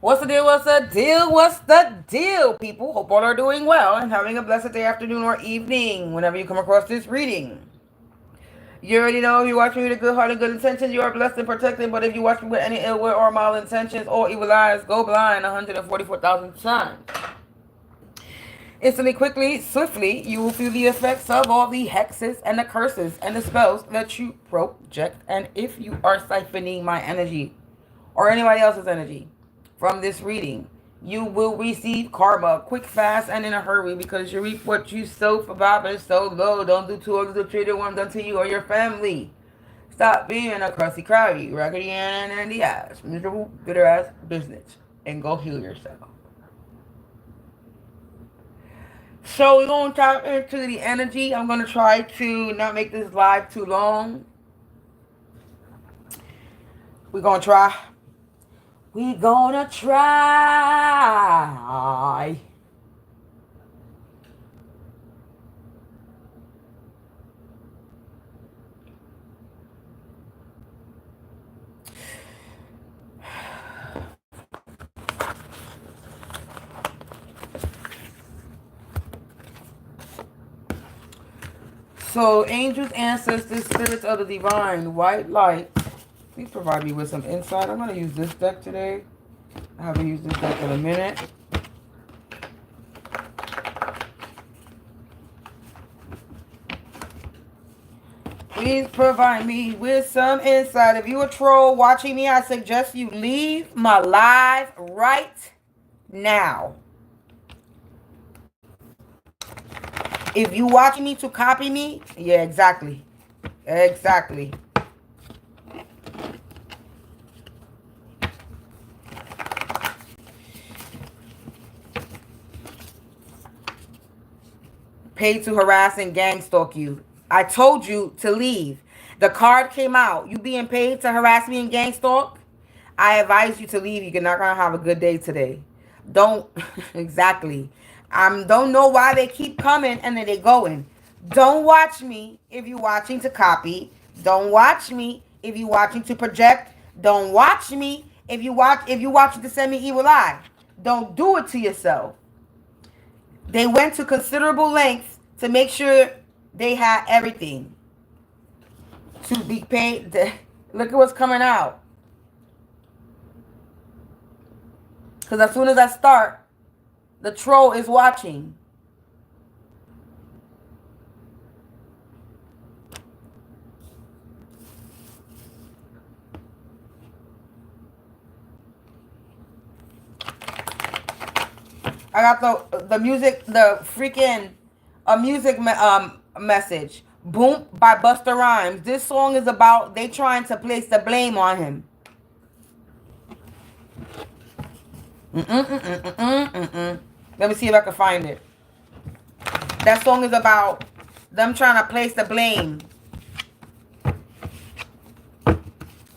What's the deal? What's the deal? What's the deal, people? Hope all are doing well and having a blessed day, afternoon, or evening whenever you come across this reading. You already know if you watch me with a good heart and good intentions, you are blessed and protected. But if you watch me with any ill will or malintentions or evil eyes, go blind 144,000 times. Instantly, quickly, swiftly, you will feel the effects of all the hexes and the curses and the spells that you project. And if you are siphoning my energy or anybody else's energy from this reading, you will receive karma quick, fast, and in a hurry because you reap what you sow for Baba so low. Don't do too others to treat it one done to you or your family. Stop being a crusty, crowdy, raggedy, and the ass, miserable, bitter ass business, and go heal yourself. So we're going to tap into the energy. I'm going to try to not make this live too long. We're going to try. We're going to try. So, angels, ancestors, spirits of the divine, white light, please provide me with some insight. I'm going to use this deck today. I haven't used this deck in a minute. Please provide me with some insight. If you're a troll watching me, I suggest you leave my live right now. If you watching me to copy me, yeah, exactly. Exactly. Paid to harass and gangstalk you. I told you to leave. The card came out. You being paid to harass me and gangstalk? I advise you to leave. You're not gonna have a good day today. Don't exactly. Don't know why they keep coming and then they going. Don't watch me if you're watching to copy. Don't watch me if you're watching to project. Don't watch me if you watching to send me evil eye. Don't do it to yourself. They went to considerable lengths to make sure they had everything to be paid. Look at what's coming out. Because as soon as I start, the troll is watching. I got the music, the freaking a music message. Boom by Busta Rhymes. This song is about they trying to place the blame on him. Let me see if I can find it. That song is about them trying to place the blame.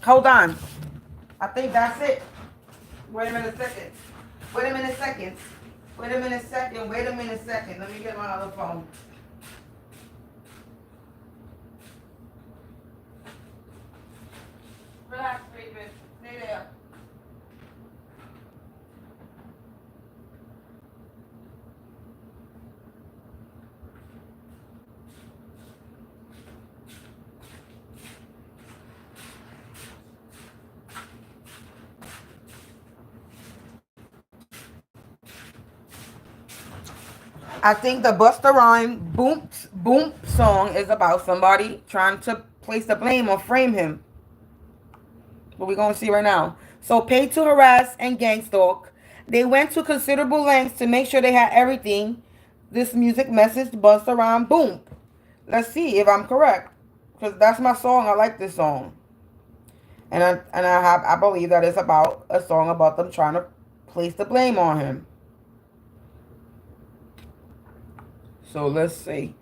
Hold on. I think that's it. Wait a minute second. Wait a minute second. Wait a minute second. Wait a minute second. Let me get my other phone. Relax, baby. Stay there. I think the Busta Rhyme boom boom song is about somebody trying to place the blame or frame him. What we're gonna see right now. So paid to harass and gangstalk. They went to considerable lengths to make sure they had everything. This music message Busta Rhyme boom. Let's see if I'm correct. Because that's my song. I like this song. And I believe that it's about a song about them trying to place the blame on him. So let's see.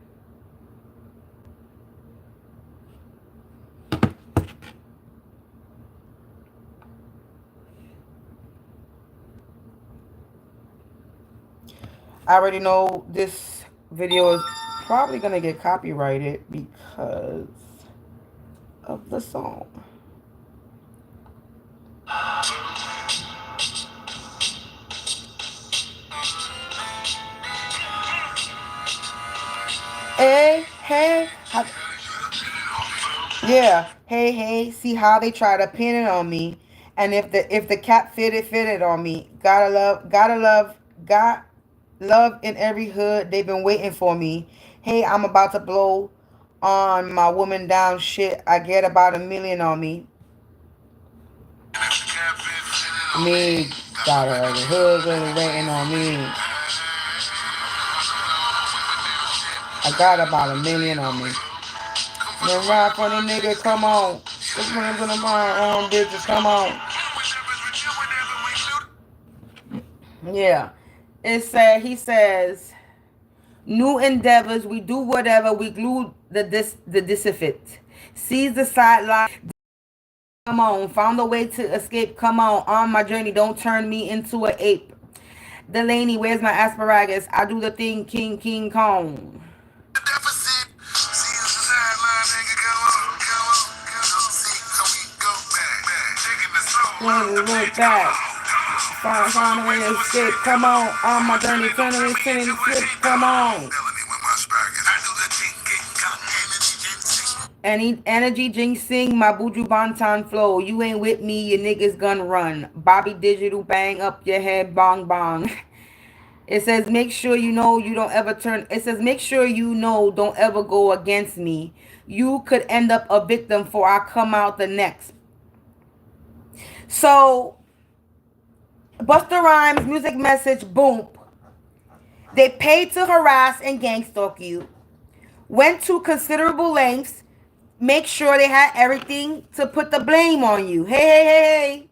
I already know this video is probably going to get copyrighted because of the song. Hey. Yeah. Hey. See how they try to pin it on me. And if the cap fitted on me. Got love in every hood. They've been waiting for me. Hey, I'm about to blow on my woman down shit. I get about 1 million on me. Me got her the hood really waiting on me. I got about 1 million on me. Then ride for the nigga, come on. This man's gonna my own bitches, come on. Yeah. He says, new endeavors, we do whatever, we glue the dissifit. Seize the sideline. Come on, found a way to escape. Come on my journey. Don't turn me into an ape. Delaney, where's my asparagus? I do the thing, King Kong. Look back. Find a way to escape. Come on my journey. Turn me into flip. Come on. Energy jinxing my buju bantan flow. You ain't with me, your niggas gun run. Bobby Digital bang up your head, bong bong. It says make sure you know you don't ever turn. It says make sure you know don't ever go against me. You could end up a victim for I come out the next. So Busta Rhymes music message, boom. They paid to harass and gangstalk you. Went to considerable lengths. Make sure they had everything to put the blame on you. Hey.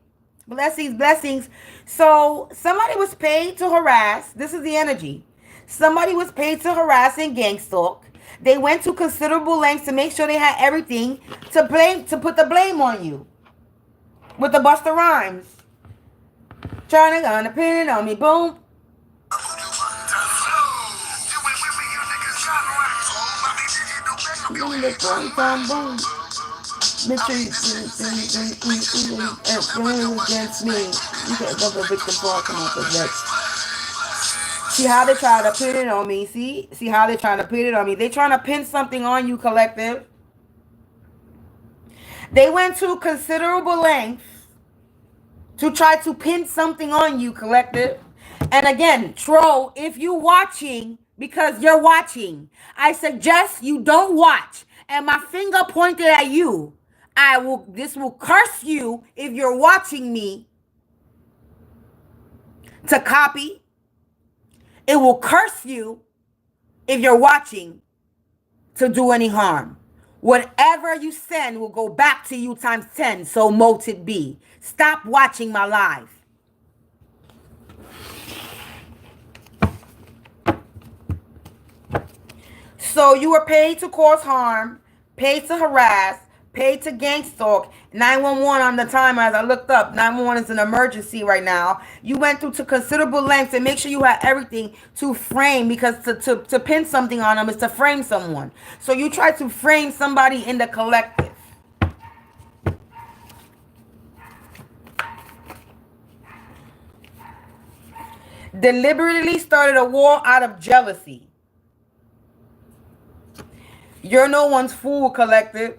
Blessings. So somebody was paid to harass. This is the energy. Somebody was paid to harass and gangstalk. They went to considerable lengths to make sure they had everything to put the blame on you. With the Busta Rhymes. Trying to pin it on me. Boom. Boom. Make sure you against me. You get another victim for I come out the next. See how they try to pin it on me. See how they trying to pin it on me. They trying to pin something on you, collective. They went to considerable lengths to try to pin something on you, collective. And again, troll, if you watching, because you're watching, I suggest you don't watch. And my finger pointed at you. This will curse you if you're watching me to copy. It will curse you if you're watching to do any harm. Whatever you send will go back to you times 10. So mote it be. Stop watching my live. So you were paid to cause harm, paid to harass, paid to gangstalk. 911 on the timer as I looked up. 911 is an emergency right now. You went through to considerable lengths to make sure you had everything to frame, because to pin something on them is to frame someone. So you tried to frame somebody in the collective. Deliberately started a war out of jealousy. You're no one's fool, collective.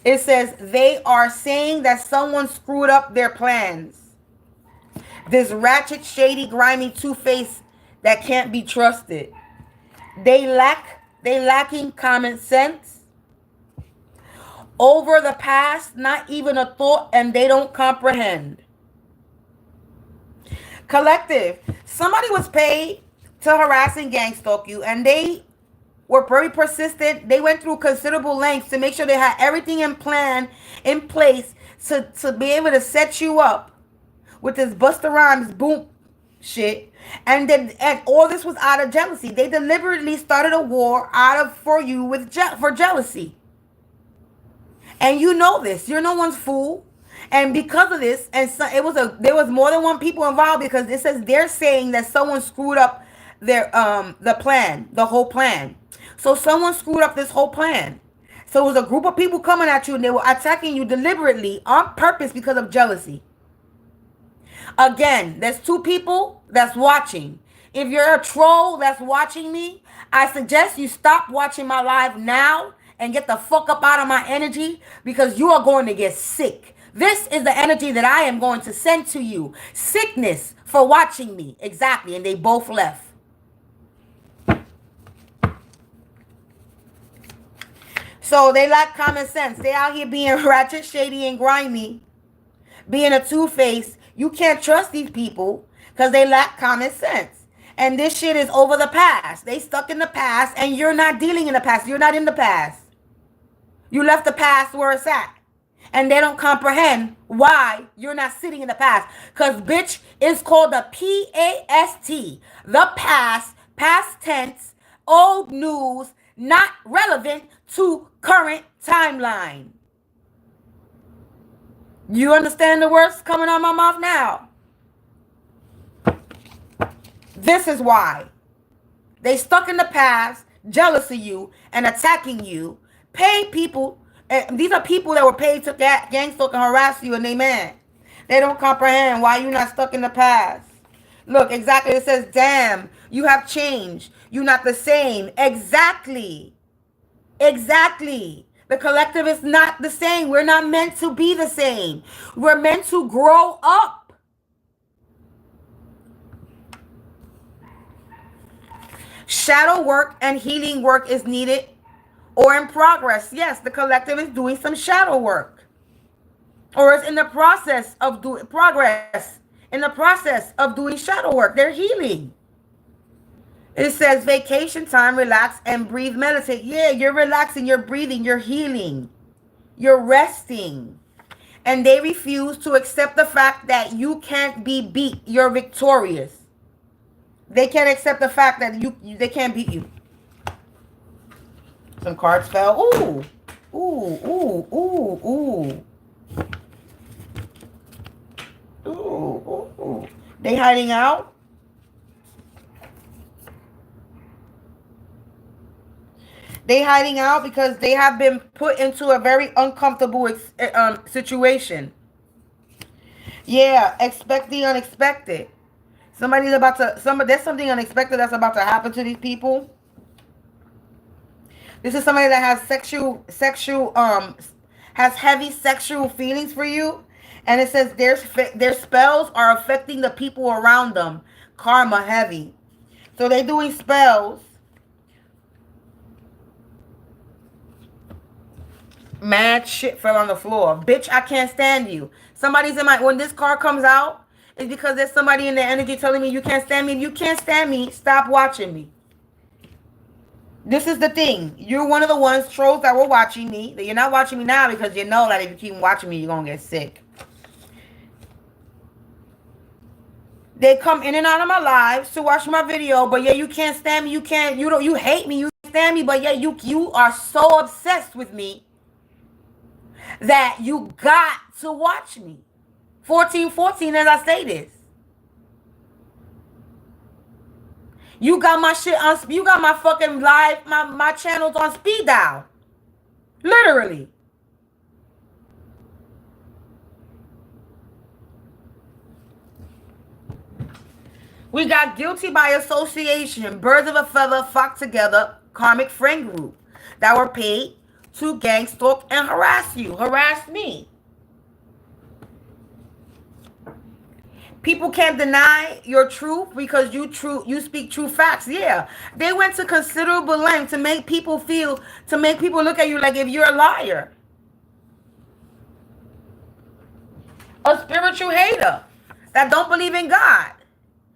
It says they are saying that someone screwed up their plans. This ratchet, shady, grimy two-face that can't be trusted. They lacking common sense. Over the past, not even a thought, and they don't comprehend. Collective, somebody was paid to harass and gangstalk you, and they were very persistent. They went through considerable lengths to make sure they had everything in place to be able to set you up with this Busta Rhymes boom shit. And all this was out of jealousy. They deliberately started a war for you for jealousy. And you know this. You're no one's fool. And because of this, and so there was more than one people involved, because it says they're saying that someone screwed up their the whole plan. So someone screwed up this whole plan. So it was a group of people coming at you, and they were attacking you deliberately on purpose because of jealousy. Again, there's two people that's watching. If you're a troll that's watching me, I suggest you stop watching my live now and get the fuck up out of my energy, because you are going to get sick. This is the energy that I am going to send to you. Sickness for watching me. Exactly. And they both left. So they lack common sense. They out here being ratchet, shady, and grimy. Being a two-face. You can't trust these people because they lack common sense. And this shit is over the past. They stuck in the past, and you're not dealing in the past. You're not in the past. You left the past where it's at. And they don't comprehend why you're not sitting in the past. Because, bitch, it's called the PAST. The past, past tense, old news, not relevant to current timeline. You understand the words coming out of my mouth now? This is why. They stuck in the past, jealous of you, and attacking you. Paid people. These are people that were paid to gangstalk and harass you, and they mad. They don't comprehend why you're not stuck in the past. Look, exactly. It says, damn, you have changed. You're not the same. Exactly. Exactly. The collective is not the same. We're not meant to be the same. We're meant to grow up. Shadow work and healing work is needed or in progress. Yes, the collective is doing some shadow work. Or is in the process of doing progress. In the process of doing shadow work. They're healing. It says vacation time, relax and breathe, meditate. Yeah, you're relaxing, you're breathing, you're healing. You're resting. And they refuse to accept the fact that you can't be beat. You're victorious. They can't accept the fact that they can't beat you. Some cards fell. Ooh. Ooh, ooh, ooh, ooh. Ooh, ooh, ooh. They hiding out? They hiding out because they have been put into a very uncomfortable situation. Yeah, expect the unexpected. There's something unexpected that's about to happen to these people. This is somebody that has has heavy sexual feelings for you. And it says their spells are affecting the people around them. Karma heavy. So they're doing spells. Mad shit fell on the floor. Bitch, I can't stand you. Somebody's in when this card comes out, it's because there's somebody in the energy telling me you can't stand me. If you can't stand me, stop watching me. This is the thing. You're one of the ones, trolls, that were watching me. That you're not watching me now because you know that if you keep watching me, you're going to get sick. They come in and out of my lives to watch my video, but yeah, you can't stand me. You hate me. You stand me, but yeah, you are so obsessed with me that you got to watch me. 1414, as I say this. You got my shit on, you got my fucking live, my channels on speed dial. Literally. We got guilty by association, birds of a feather flock together, karmic friend group that were paid to gangstalk and harass you, harass me. People can't deny your truth because you speak true facts. Yeah, they went to considerable length to make people look at you like if you're a liar, a spiritual hater that don't believe in God,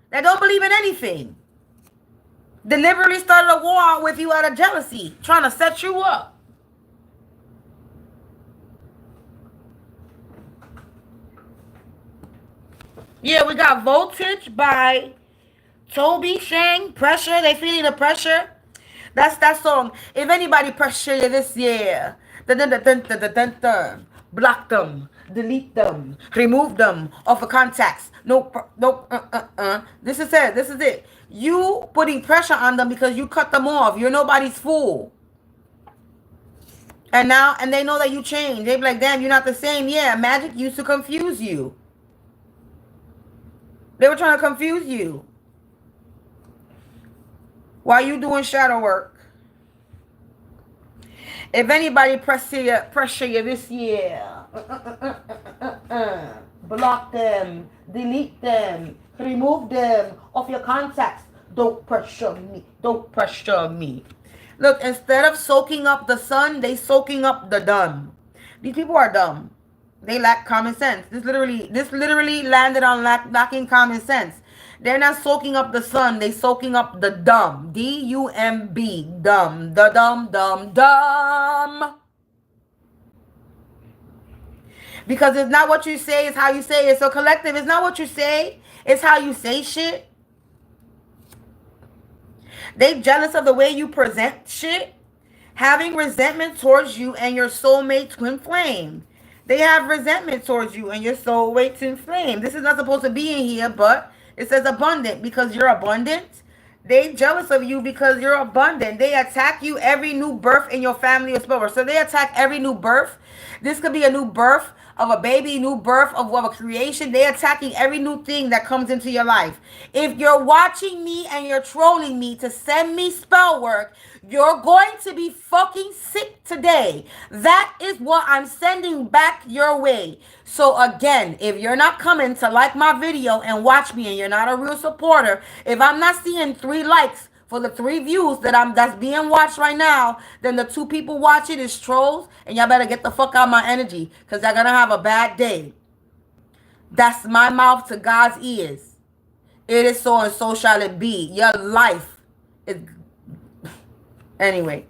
that don't believe in anything. Deliberately started a war with you out of jealousy, trying to set you up. Yeah, we got Voltage by Toby Shang. Pressure. They feeling the pressure. That's that song. If anybody pressure you this year, block them, delete them, remove them off of contacts. No. This is it. This is it. You putting pressure on them because you cut them off. You're nobody's fool. And they know that you changed. They be like, damn, you're not the same. Yeah, magic used to confuse you. They were trying to confuse you. while you doing shadow work. If anybody pressure you this year, block them, delete them, remove them off your contacts. Don't pressure me. Don't pressure me. Look, instead of soaking up the sun, they soaking up the dumb. These people are dumb. They lack common sense. This literally landed on lacking common sense. They're not soaking up the sun. They soaking up the dumb. D-U-M-B. Dumb. The dumb, dumb, dumb. Because it's not what you say, it's how you say it. So collective, it's not what you say, it's how you say shit. They jealous of the way you present shit. Having resentment towards you and your soulmate twin flame. They have resentment towards you and your soulmate twin flame. This is not supposed to be in here, but it says abundant because you're abundant. They jealous of you because you're abundant. They attack you every new birth in your family or spell. So they attack every new birth. This could be a new birth of a baby, new birth of a creation. They're attacking every new thing that comes into your life. If you're watching me and you're trolling me to send me spell work, you're going to be fucking sick today. That is what I'm sending back your way. So again, if you're not coming to like my video and watch me and you're not a real supporter, if I'm not seeing 3 likes for the 3 views that's being watched right now, then the 2 people watching is trolls, and y'all better get the fuck out of my energy because y'all gonna have a bad day. That's my mouth to God's ears. It is so and so shall it be. Your life is... Anyway.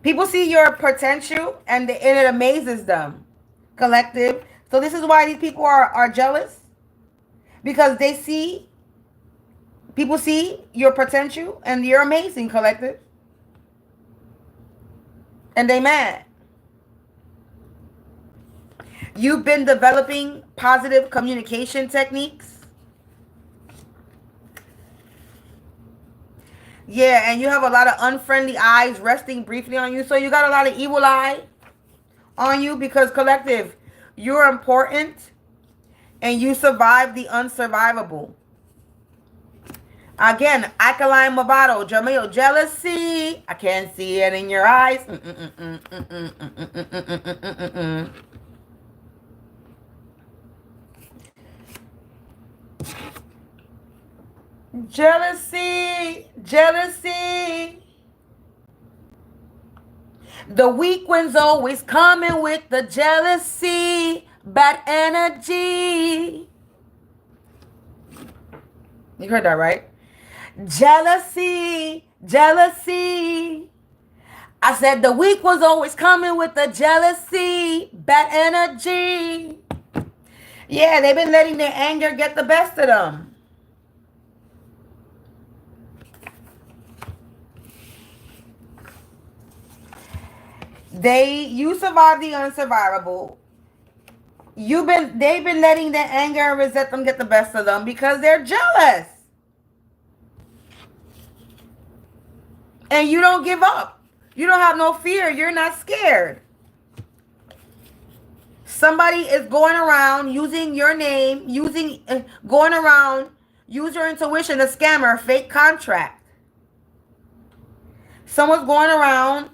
People see your potential and it amazes them. Collective. So this is why these people are jealous. Because they see... People see your potential and you're amazing, collective. And they mad. You've been developing positive communication techniques. Yeah, and you have a lot of unfriendly eyes resting briefly on you. So you got a lot of evil eye on you because, collective, you're important and you survive the unsurvivable. Again, alkaline Movado, Jamil, jealousy. I can't see it in your eyes. Jealousy, jealousy. The weak one's always coming with the jealousy, bad energy. You heard that, right? Jealousy, jealousy. I said the weak one's always coming with the jealousy, bad energy. Yeah, they've been letting their anger get the best of them. You survive the unsurvivable. They've been letting their anger and resentment get the best of them because they're jealous. And you don't give up. You don't have no fear. You're not scared. Somebody is going around using your name, use your intuition to scam a fake contract. Someone's going around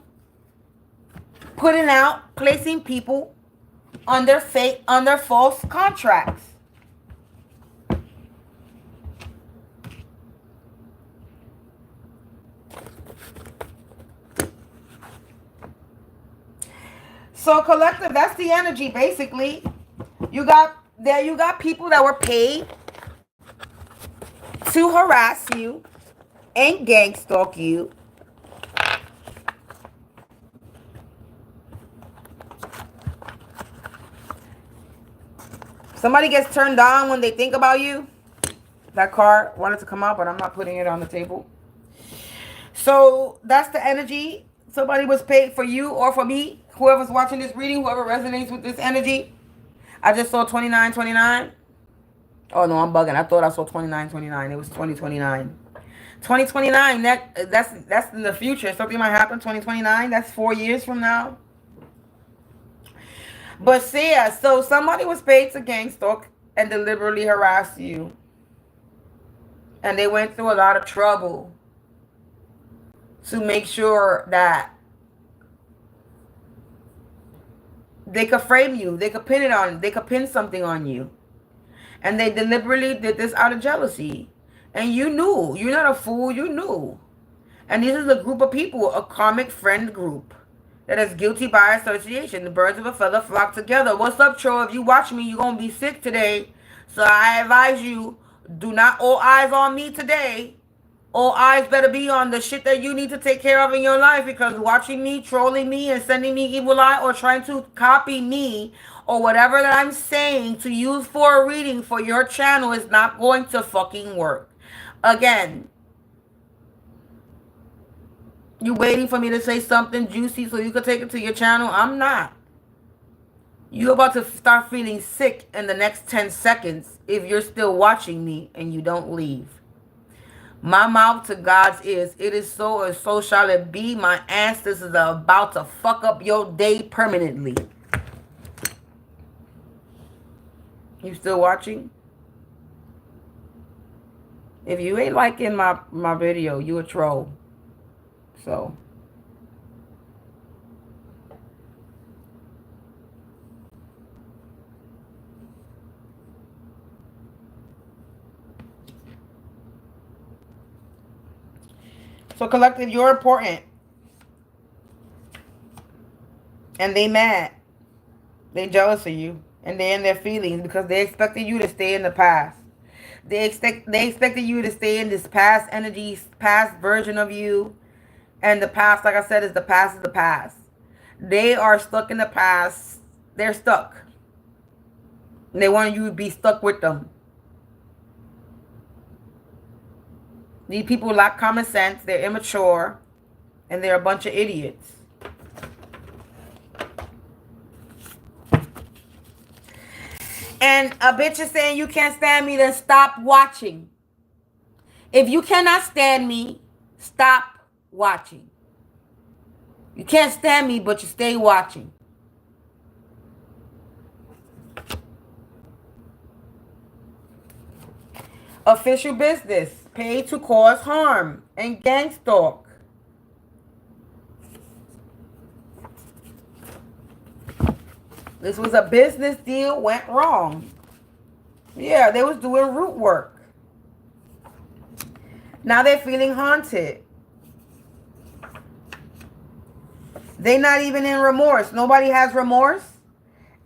placing people under false contracts. So collective, that's the energy basically. You got people that were paid to harass you and gangstalk you. Somebody gets turned on when they think about you. That card wanted to come out, but I'm not putting it on the table. So that's the energy. Somebody was paid for you or for me. Whoever's watching this reading, whoever resonates with this energy. I just saw 2929. Oh, no, I'm bugging. I thought I saw 2929. It was 2029. 2029, that's in the future. Something might happen 2029. That's 4 years from now. But see, yeah, so somebody was paid to gangstalk and deliberately harass you. And they went through a lot of trouble to make sure that they could frame you. They could pin it on. They could pin something on you. And they deliberately did this out of jealousy. And you knew. You're not a fool. You knew. And this is a group of people, a karmic friend group that is guilty by association. The birds of a feather flock together. What's up, Tro? If you watch me, you're going to be sick today. So I advise you, do not all eyes on me today. All eyes better be on the shit that you need to take care of in your life, because watching me, trolling me, and sending me evil eye, or trying to copy me or whatever that I'm saying to use for a reading for your channel is not going to fucking work. Again, you waiting for me to say something juicy so you can take it to your channel? I'm not. You're about to start feeling sick in the next 10 seconds if you're still watching me and you don't leave. My mouth to God's ears. It is so, and so shall it be. My ancestors are about to fuck up your day permanently. You still watching? If you ain't liking my video, you a troll. So collective, you're important. And they mad. They jealous of you. And they're in their feelings because they expected you to stay in the past. They expected you to stay in this past energy, past version of you. And the past, like I said, is the past is the past. They are stuck in the past. They're stuck. And they want you to be stuck with them. These people lack common sense. They're immature. And they're a bunch of idiots. And a bitch is saying you can't stand me, then stop watching. If you cannot stand me, stop watching. You can't stand me, but you stay watching. Official business. Paid to cause harm. And gangstalk. This was a business deal, went wrong. Yeah, they was doing root work. Now they're feeling haunted. They're not even in remorse. Nobody has remorse.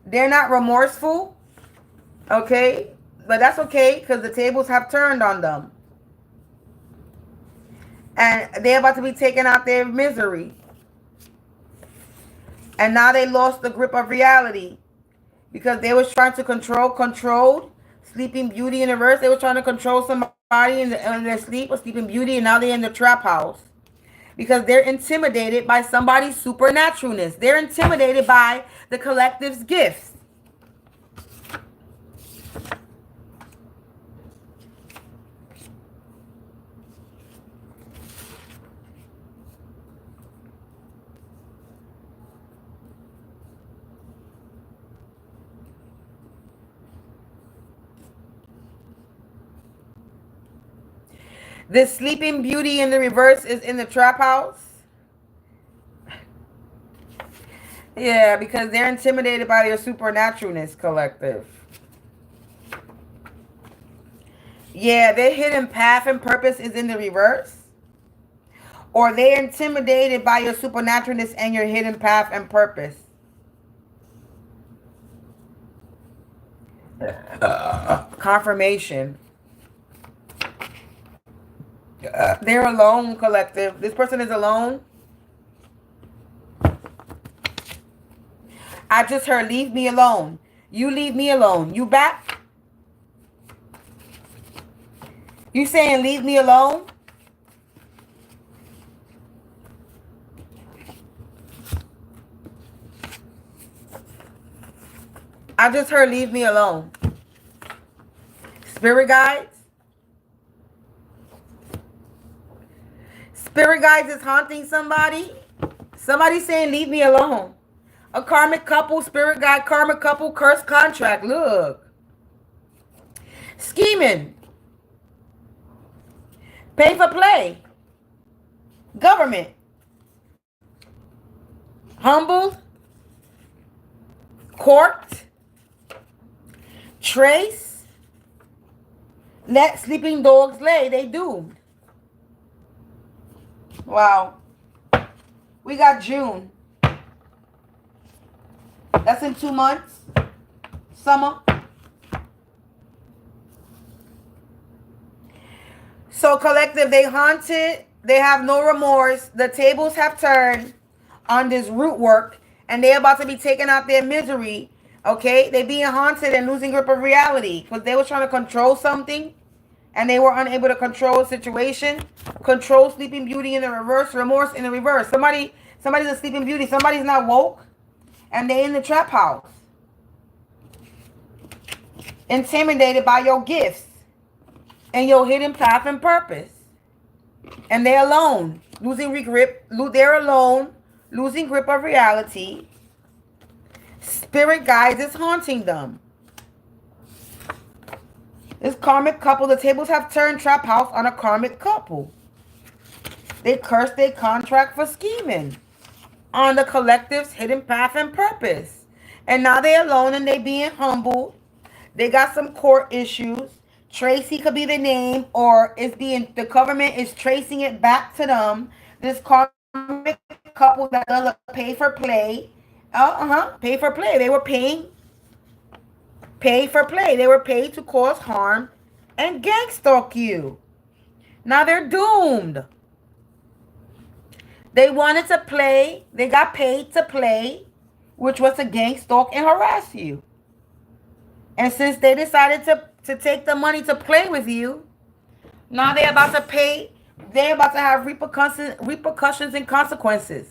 They're not remorseful. Okay? But that's okay, because the tables have turned on them. And they're about to be taking out their misery. And now they lost the grip of reality. Because they was trying to controlled Sleeping Beauty in the verse. They were trying to control somebody in their sleep or Sleeping Beauty, and now they're in the trap house. Because they're intimidated by somebody's supernaturalness. They're intimidated by the collective's gifts. This Sleeping Beauty in the reverse is in the trap house. Yeah, because they're intimidated by their supernaturalness, collective. Yeah, their hidden path and purpose is in the reverse. Or they're intimidated by your supernaturalness and your hidden path and purpose. Confirmation. They're alone, collective. This person is alone. I just heard, leave me alone. You leave me alone. You back? You saying leave me alone? I just heard leave me alone. Spirit guides? Spirit guides is haunting somebody. Somebody saying leave me alone. A karmic couple, spirit guide, karmic couple, cursed contract. Look. Scheming. Pay for play. Government. Humbled. Court. Trace. Let sleeping dogs lay. They doomed. Wow. We got June. That's in 2 months. Summer. So collective, they haunted. They have no remorse. The tables have turned on this root work. And they're about to be taking out their misery. Okay? They being haunted and losing grip of reality. Because they were trying to control something. And they were unable to control a situation. Control Sleeping Beauty in the reverse. Remorse in the reverse. Somebody's a Sleeping Beauty. Somebody's not woke. And they in the trap house. Intimidated by your gifts. And your hidden path and purpose. And they're alone. They're alone. Losing grip of reality. Spirit guides is haunting them. This karmic couple, the tables have turned trap house on a karmic couple. They cursed their contract for scheming on the collective's hidden path and purpose. And now they're alone and they being humbled. They got some court issues. Tracy could be the name, or the government is tracing it back to them. This karmic couple that does a pay for play. Pay for play. They were paying. Pay for play. They were paid to cause harm and gangstalk you. Now they're doomed. They wanted to play. They got paid to play, which was to gangstalk and harass you. And since they decided to take the money to play with you, now they're about to pay. They're about to have repercussions and consequences.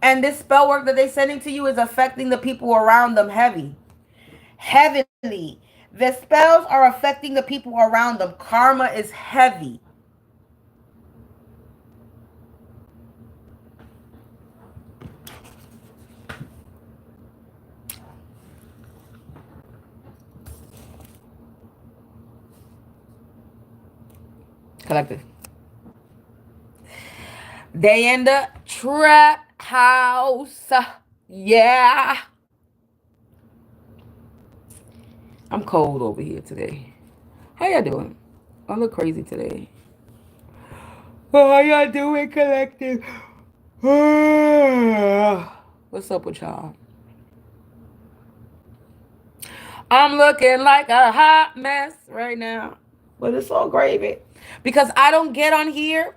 And this spell work that they're sending to you is affecting the people around them heavily. The spells are affecting the people around them. Karma is heavy. Collective. They in the trap house. Yeah. I'm cold over here today. How y'all doing? I look crazy today. How y'all doing, collective? What's up with y'all? I'm looking like a hot mess right now. But it's all gravy. Because I don't get on here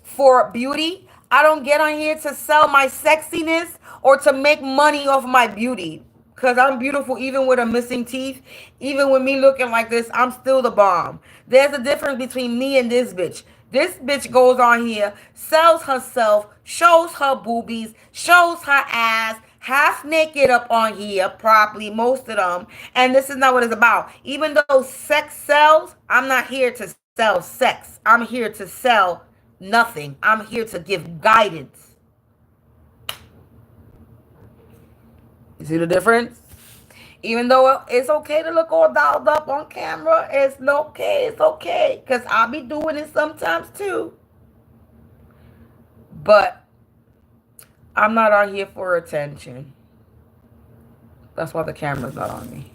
for beauty. I don't get on here to sell my sexiness or to make money off my beauty. Because I'm beautiful even with a missing teeth. Even with me looking like this, I'm still the bomb. There's a difference between me and this bitch. This bitch goes on here, sells herself, shows her boobies, shows her ass, half naked up on here properly, most of them. And this is not what it's about. Even though sex sells, I'm not here to sell sex. I'm here to sell nothing. I'm here to give guidance. You see the difference? Even though it's okay to look all dialed up on camera, it's okay. Because I'll be doing it sometimes too. But I'm not on here for attention. That's why the camera's not on me.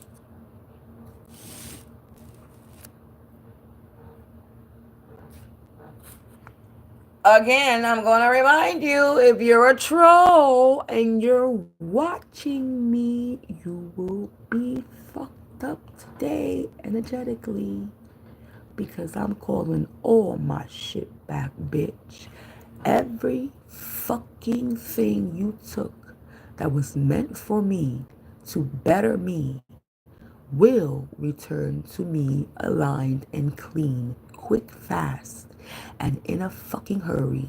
Again, I'm going to remind you, if you're a troll and you're watching me, you will be fucked up today energetically. Because I'm calling all my shit back, bitch. Every fucking thing you took that was meant for me to better me will return to me aligned and clean, quick, fast, and in a fucking hurry.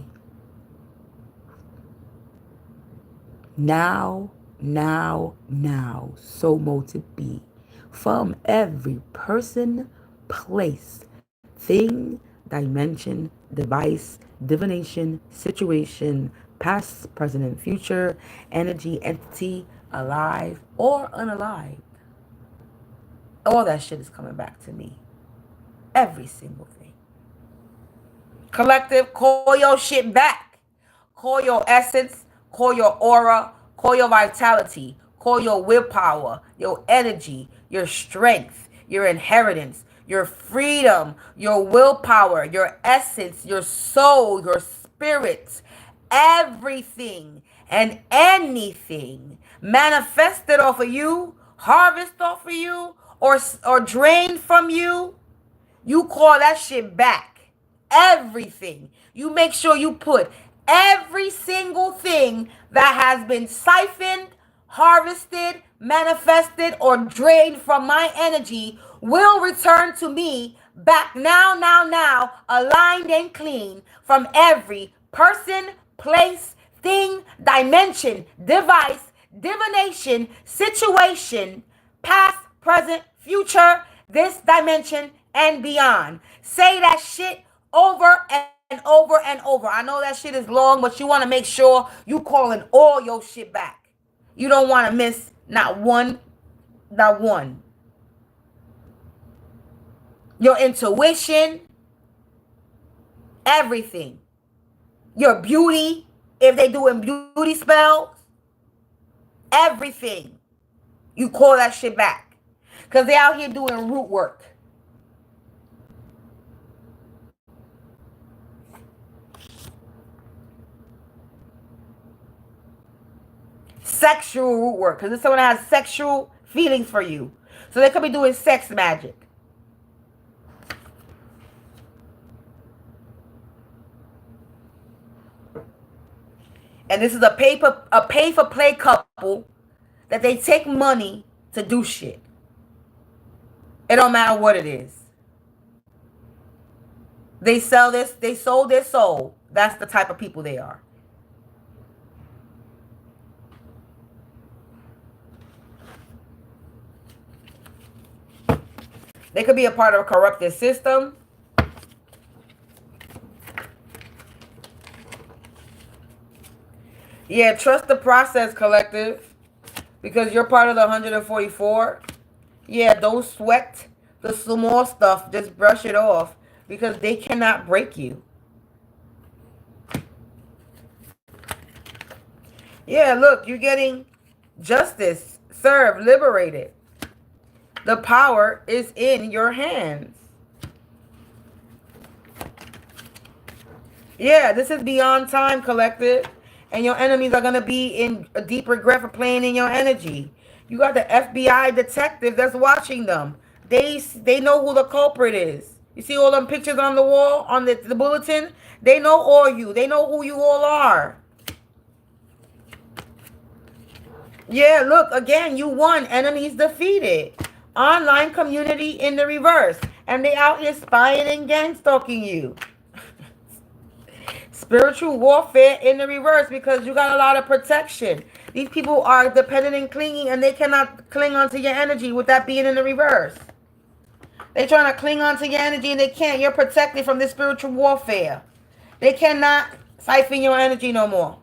Now, so mote be. From every person, place, thing, dimension, device, divination, situation, past, present, and future, energy, entity, alive or unalive. All that shit is coming back to me. Every single thing. Collective, call your shit back. Call your essence, call your aura, call your vitality, call your willpower, your energy, your strength, your inheritance, your freedom, your willpower, your essence, your soul, your spirit, everything and anything manifested off of you, harvest off of you, or drained from you, you call that shit back. Everything. You make sure you put every single thing that has been siphoned, harvested, manifested, or drained from my energy will return to me back now, aligned and clean from every person, place, thing, dimension, device, divination, situation, past, present, future, this dimension, and beyond. Say that shit over and over and over. I know that shit is long, but you want to make sure you calling all your shit back. You don't want to miss not one, not one. Your intuition, everything. Your beauty, if they doing beauty spells, everything. You call that shit back. Because they out here doing root work. Sexual root work, because if someone has sexual feelings for you, so they could be doing sex magic. And this is a pay for play couple that they take money to do shit. It don't matter what it is. They sold their soul. That's the type of people they are. They could be a part of a corrupted system. Yeah, trust the process, collective. Because you're part of the 144. Yeah, don't sweat the small stuff. Just brush it off. Because they cannot break you. Yeah, look, you're getting justice, served, liberated. The power is in your hands. Yeah, this is beyond time, collective. And your enemies are going to be in a deep regret for playing in your energy. You got the FBI detective that's watching them. They know who the culprit is. You see all them pictures on the wall, on the bulletin? They know all you. They know who you all are. Yeah, look, again, you won. Enemies defeated. Online community in the reverse. And they out here spying and gang stalking you. Spiritual warfare in the reverse because you got a lot of protection. These people are dependent and clinging and they cannot cling onto your energy with that being in the reverse. They're trying to cling onto your energy and they can't. You're protected from this spiritual warfare. They cannot siphon your energy no more.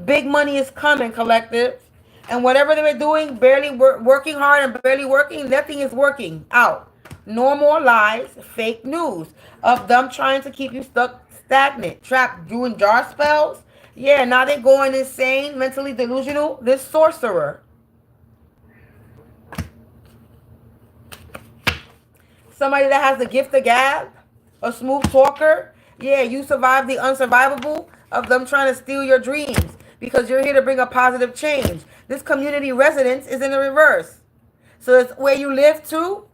Big money is coming, collective. And whatever they were doing, barely working hard and barely working, nothing is working out. No more lies, fake news of them trying to keep you stuck, stagnant, trapped, doing jar spells. Yeah, now they're going insane, mentally delusional. This sorcerer. Somebody that has the gift of gab, a smooth talker. Yeah, you survive the unsurvivable of them trying to steal your dreams because you're here to bring a positive change. This community residence is in the reverse. So it's where you live too,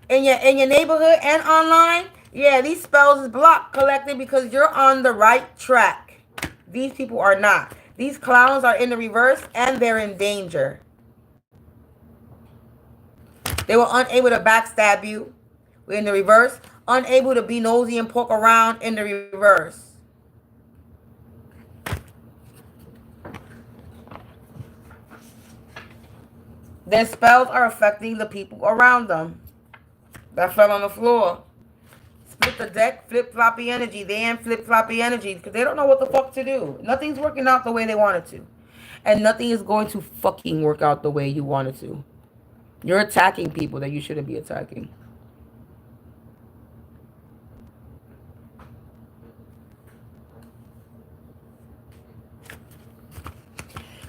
in your neighborhood and online. Yeah, these spells is blocked, collected, because you're on the right track. These people are not. These clowns are in the reverse and they're in danger. They were unable to backstab you in the reverse. Unable to be nosy and poke around in the reverse. Their spells are affecting the people around them. That fell on the floor. Split the deck, flip-floppy energy. They ain't flip-floppy energy because they don't know what the fuck to do. Nothing's working out the way they want it to. And nothing is going to fucking work out the way you want it to. You're attacking people that you shouldn't be attacking.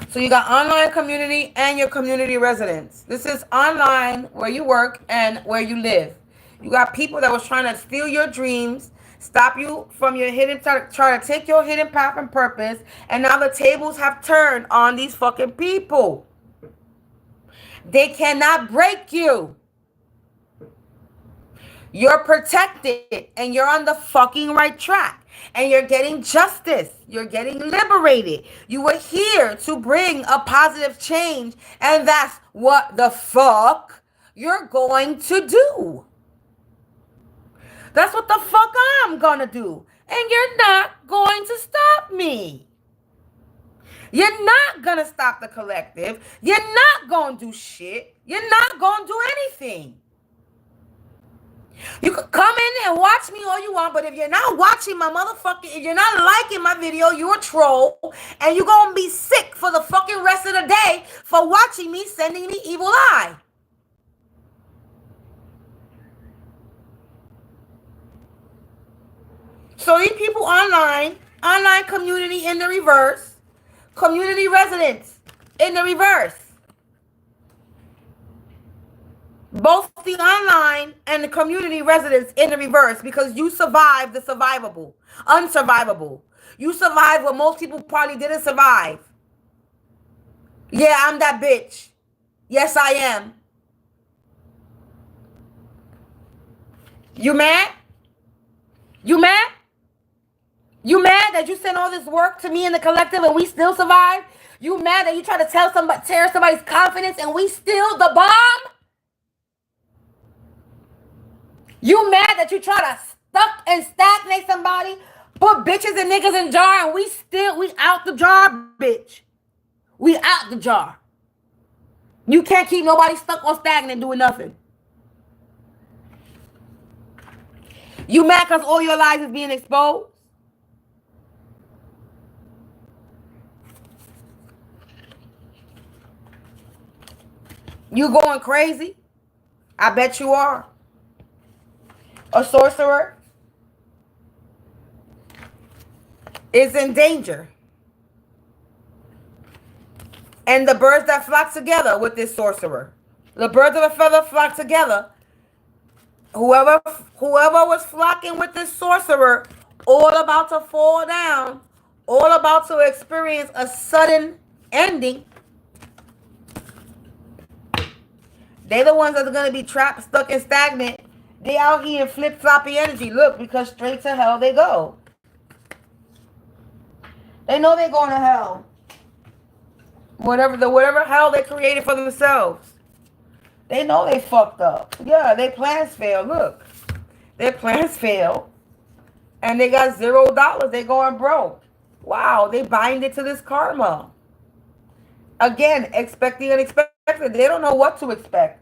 So you got online community and your community residence. This is online where you work and where you live. You got people that was trying to steal your dreams, stop you from your hidden, try to take your hidden path and purpose, and now the tables have turned on these fucking people. They cannot break you. You're protected and you're on the fucking right track. And you're getting justice. You're getting liberated. You were here to bring a positive change. And that's what the fuck you're going to do. That's what the fuck I'm gonna do. And you're not going to stop me. You're not gonna stop the collective. You're not gonna do shit. You're not gonna do anything. You could come in and watch me all you want, but if you're not watching my motherfucking, if you're not liking my video, you're a troll, and you're gonna be sick for the fucking rest of the day for watching me sending the evil eye. So these people online community in the reverse, community residents in the reverse. Both the online and the community residents in the reverse, because you survived the unsurvivable. You survived what most people probably didn't survive. Yeah, I'm that bitch. Yes, I am. You mad? You mad? You mad that you sent all this work to me in the collective and we still survived? You mad that you try to tear somebody's confidence and we still the bomb? You mad that you try to stuck and stagnate somebody, put bitches and niggas in jar, and we out the jar, bitch. We out the jar. You can't keep nobody stuck or stagnant doing nothing. You mad because all your lies is being exposed? You going crazy? I bet you are. A sorcerer is in danger. And the birds that flock together with this sorcerer, the birds of a feather flock together. Whoever was flocking with this sorcerer, all about to fall down, all about to experience a sudden ending. They're the ones that are going to be trapped, stuck, and stagnant. They out here in flip-floppy energy. Look, because straight to hell they go. They know they're going to hell. Whatever hell they created for themselves. They know they fucked up. Yeah, their plans fail. Look. Their plans fail. And they got $0. They going broke. Wow, they bind it to this karma. Again, expect the unexpected. They don't know what to expect.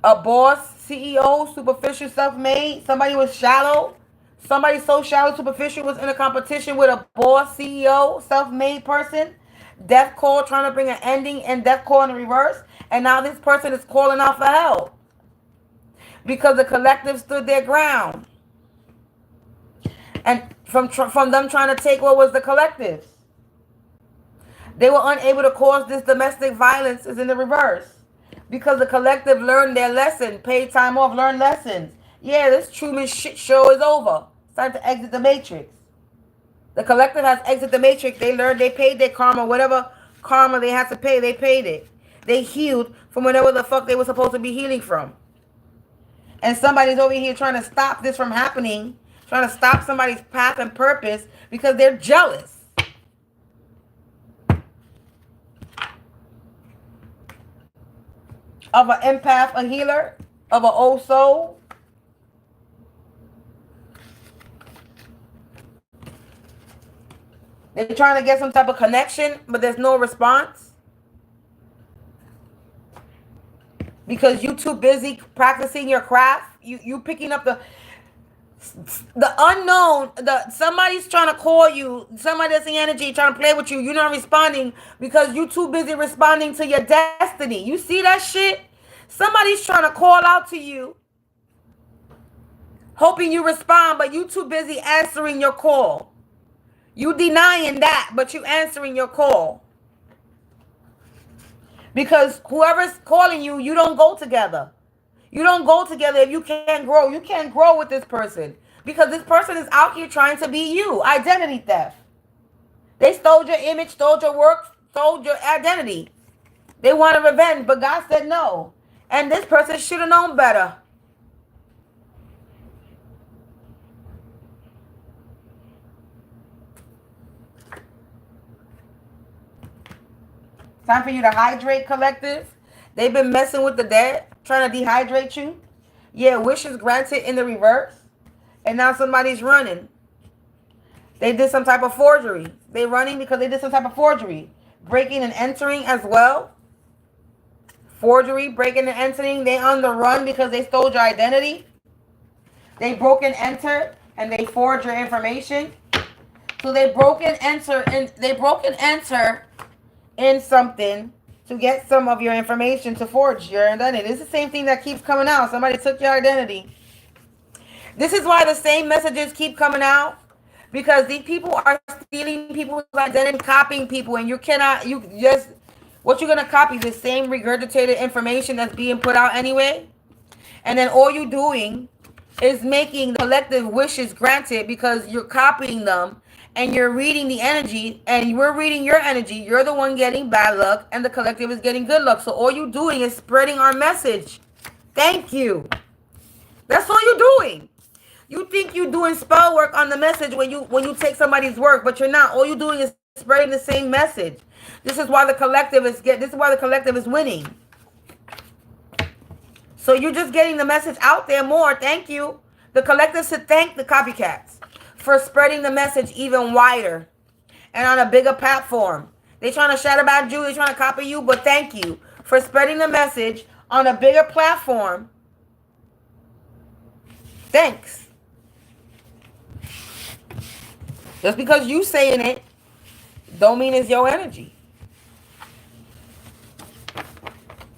A boss, CEO, superficial, self-made, somebody was shallow. Somebody so shallow, superficial was in a competition with a boss, CEO, self-made person. Death call, trying to bring an ending, and death call in the reverse. And now this person is calling out for help. Because the collective stood their ground. And from them trying to take what was the collectives. They were unable to cause this domestic violence is in the reverse. Because the collective learned their lesson, paid time off, learned lessons. Yeah, this Truman shit show is over. It's time to exit the matrix. The collective has exited the matrix. They learned, they paid their karma, whatever karma they had to pay, they paid it. They healed from whatever the fuck they were supposed to be healing from. And somebody's over here trying to stop this from happening, trying to stop somebody's path and purpose because they're jealous. Of an empath, a healer, of an old soul. They're trying to get some type of connection, but there's no response. Because you too busy practicing your craft. You picking up The unknown, somebody's trying to call you, somebody that's in energy trying to play with you, you're not responding because you're too busy responding to your destiny. You see that shit? Somebody's trying to call out to you, hoping you respond, but you too busy answering your call. You denying that, but you answering your call. Because whoever's calling you, you don't go together. You don't go together if you can't grow. You can't grow with this person. Because this person is out here trying to be you. Identity theft. They stole your image, stole your work, stole your identity. They wanted revenge, but God said no. And this person should have known better. Time for you to hydrate, collective. They've been messing with the dead, trying to dehydrate you. Yeah, wishes granted in the reverse. And now somebody's running. They did some type of forgery. They running because they did some type of forgery. Breaking and entering as well. Forgery, breaking and entering. They on the run because they stole your identity. They broke and entered and they forged your information. So they broke and enter in something to get some of your information to forge your identity. It's the same thing that keeps coming out. Somebody took your identity. This is why the same messages keep coming out, because these people are stealing people's identity, copying people, and what you're gonna copy, the same regurgitated information that's being put out anyway, and then all you're doing is making the collective wishes granted because you're copying them. And you're reading the energy, and we're reading your energy. You're the one getting bad luck, and the collective is getting good luck. So all you're doing is spreading our message. Thank you. That's all you're doing. You think you're doing spell work on the message when you take somebody's work, but you're not. All you're doing is spreading the same message. This is why the collective is winning. So you're just getting the message out there more. Thank you. The collective should thank the copycats for spreading the message even wider and on a bigger platform. They trying to shout about you, they trying to copy you, but thank you for spreading the message on a bigger platform. Thanks. Just because you saying it don't mean it's your energy.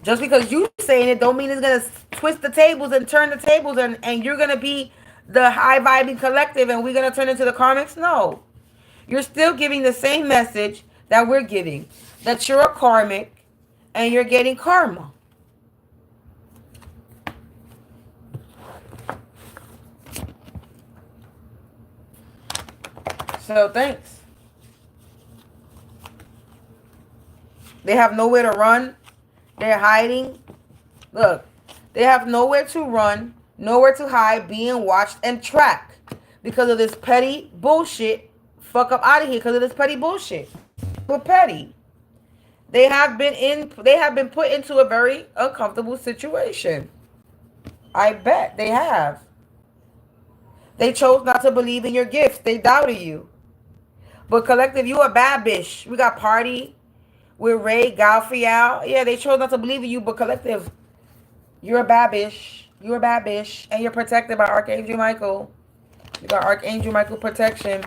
Just because you saying it don't mean it's gonna twist the tables and turn the tables and you're gonna be the high vibing collective and we're going to turn into the karmics. No, you're still giving the same message that we're giving, that you're a karmic and you're getting karma. So thanks. They have nowhere to run. They're hiding. Look, they have nowhere to run, nowhere to hide, being watched and tracked because of this petty bullshit. Fuck up out of here because of this petty bullshit. We're petty. They have been put into a very uncomfortable situation. I bet they have. They chose not to believe in your gifts. They doubted you. But collective, you a bad bitch. We got Party with Ray Galfial. Yeah, they chose not to believe in you, but collective, you're a bad bitch. You're a bad bitch. And you're protected by Archangel Michael. You got Archangel Michael protection.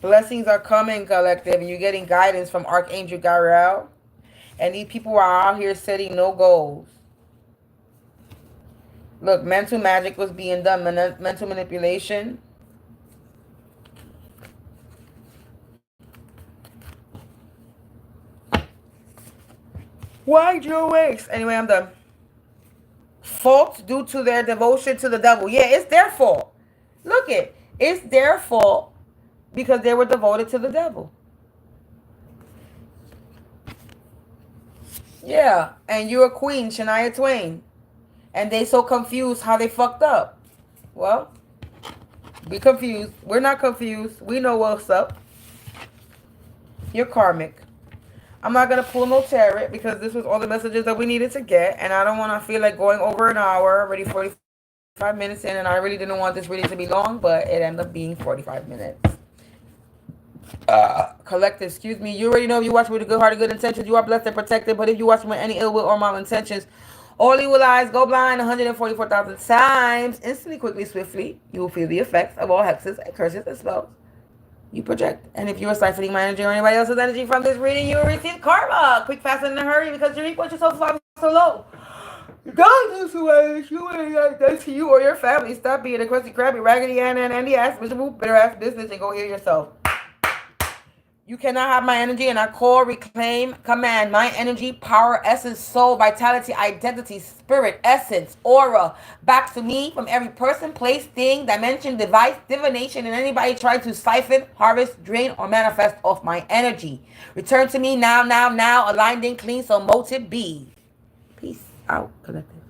Blessings are coming, collective, and you're getting guidance from Archangel Gabriel. And these people are out here setting no goals. Look, mental magic was being done, mental manipulation. Why your waste? Anyway, I'm done. Fault due to their devotion to the devil. Yeah, it's their fault. Look it's their fault because they were devoted to the devil. Yeah, and you're a queen, Shania Twain. And they so confused how they fucked up. Well, be confused. We're not confused. We know what's up. You're karmic. I'm not going to pull no tarot because this was all the messages that we needed to get. And I don't want to feel like going over an hour, already 40. minutes in, and I really didn't want this reading to be long, but it ended up being 45 minutes. Collective, excuse me. You already know if you watch with a good heart and good intentions, you are blessed and protected. But if you watch with any ill will or malintentions, all evil eyes go blind 144,000 times. Instantly, quickly, swiftly, you will feel the effects of all hexes and curses and spells you project. And if you are siphoning my energy or anybody else's energy from this reading, you will receive karma. Quick, fast, and in a hurry, because you reap what your soul flies so low. God this way, you ain't like that to you or your family. Stop being a crusty, crabby, raggedy, and Andy ass, miserable, bitter ass business and go heal yourself. You cannot have my energy, and I call, reclaim, command my energy, power, essence, soul, vitality, identity, spirit, essence, aura, back to me from every person, place, thing, dimension, device, divination, and anybody trying to siphon, harvest, drain, or manifest off my energy. Return to me now, aligned and clean, so motive be. Peace out, collective.